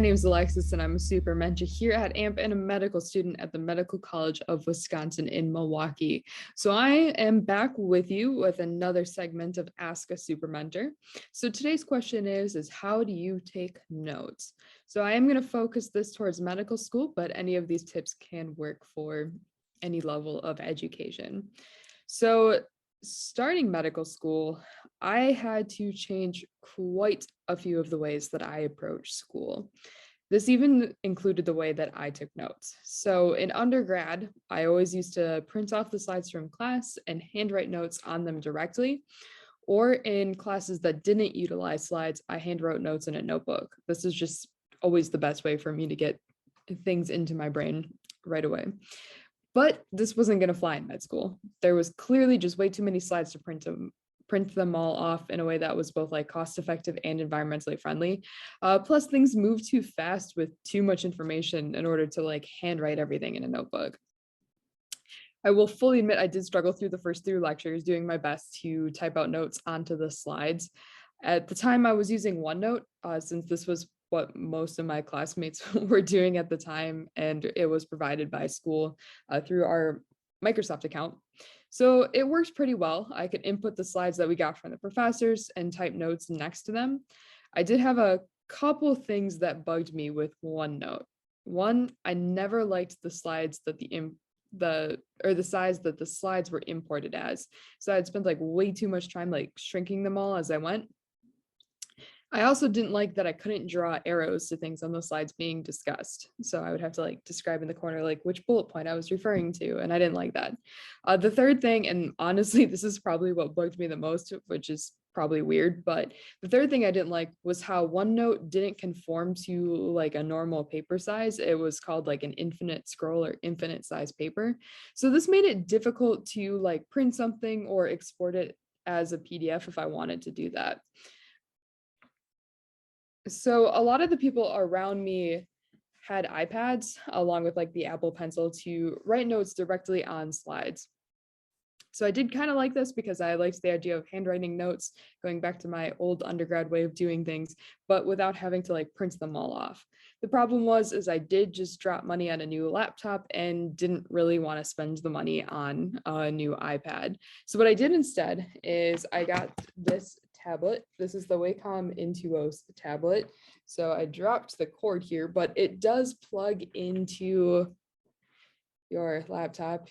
name is Alexis, and I'm a super mentor here at AMP and a medical student at the Medical College of Wisconsin in Milwaukee. So I am back with you with another segment of Ask a Super Mentor. So today's question is how do you take notes? So I am going to focus this towards medical school, but any of these tips can work for any level of education. So starting medical school, I had to change quite a few of the ways that I approach school. This even included the way that I took notes. So in undergrad, I always used to print off the slides from class and handwrite notes on them directly. Or in classes that didn't utilize slides, I handwrote notes in a notebook. This is just always the best way for me to get things into my brain right away. But this wasn't going to fly in med school. There was clearly just way too many slides to print them all off in a way that was both like cost effective and environmentally friendly. Plus things move too fast with too much information in order to like handwrite everything in a notebook. I will fully admit I did struggle through the first 3 lectures, doing my best to type out notes onto the slides. At the time I was using OneNote, since this was what most of my classmates were doing at the time, and it was provided by school through our Microsoft account. So it worked pretty well. I could input the slides that we got from the professors and type notes next to them. I did have a couple things that bugged me with OneNote. One, I never liked the slides that the size that the slides were imported as. So I'd spent like way too much time like shrinking them all as I went. I also didn't like that I couldn't draw arrows to things on the slides being discussed. So I would have to like describe in the corner like which bullet point I was referring to, and I didn't like that. The third thing, and honestly, this is probably what bugged me the most, which is probably weird, but the third thing I didn't like was how OneNote didn't conform to like a normal paper size. It was called like an infinite scroll or infinite size paper. So this made it difficult to like print something or export it as a PDF if I wanted to do that. So a lot of the people around me had iPads along with like the Apple Pencil to write notes directly on slides. So I did kind of like this because I liked the idea of handwriting notes, going back to my old undergrad way of doing things, but without having to like print them all off. The problem is I did just drop money on a new laptop and didn't really want to spend the money on a new iPad. So what I did instead is I got this tablet. This is the Wacom Intuos tablet. So I dropped the cord here, but it does plug into your laptop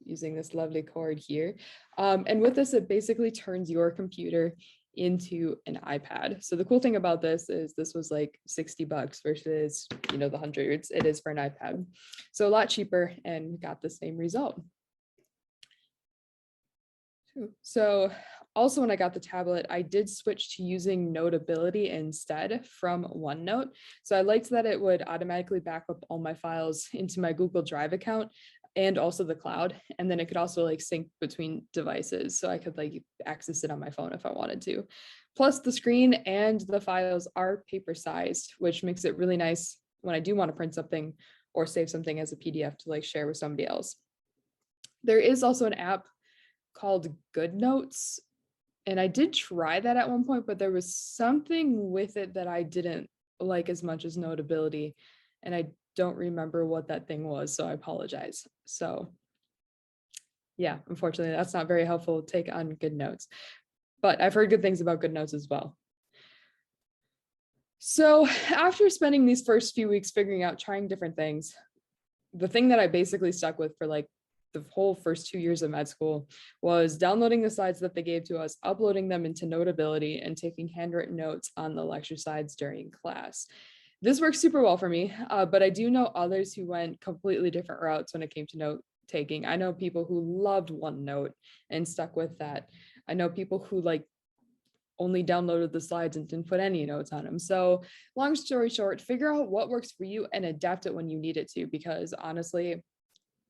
using this lovely cord here. And with this, it basically turns your computer into an iPad. So the cool thing about this is this was like $60 versus, the hundreds it is for an iPad. So a lot cheaper and got the same result. So also when I got the tablet, I did switch to using Notability instead from OneNote. So I liked that it would automatically back up all my files into my Google Drive account and also the cloud. And then it could also like sync between devices. So I could like access it on my phone if I wanted to. Plus the screen and the files are paper sized, which makes it really nice when I do want to print something or save something as a PDF to like share with somebody else. There is also an app called GoodNotes. And I did try that at one point, but there was something with it that I didn't like as much as Notability. And I don't remember what that thing was, so I apologize. So yeah, unfortunately, that's not very helpful take on GoodNotes. But I've heard good things about GoodNotes as well. So after spending these first few weeks figuring out trying different things, the thing that I basically stuck with for like the whole first 2 years of med school was downloading the slides that they gave to us, uploading them into Notability, and taking handwritten notes on the lecture slides during class. This works super well for me, but I do know others who went completely different routes when it came to note taking. I know people who loved OneNote and stuck with that. I know people who like only downloaded the slides and didn't put any notes on them. So long story short, figure out what works for you and adapt it when you need it to, because honestly,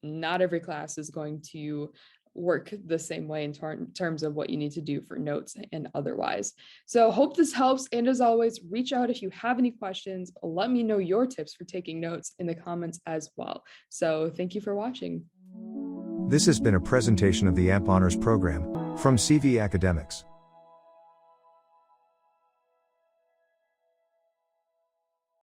not every class is going to work the same way in terms of what you need to do for notes and otherwise. So hope this helps. And as always, reach out if you have any questions. Let me know your tips for taking notes in the comments as well. So thank you for watching. This has been a presentation of the AMP Honors Program from CV Academics.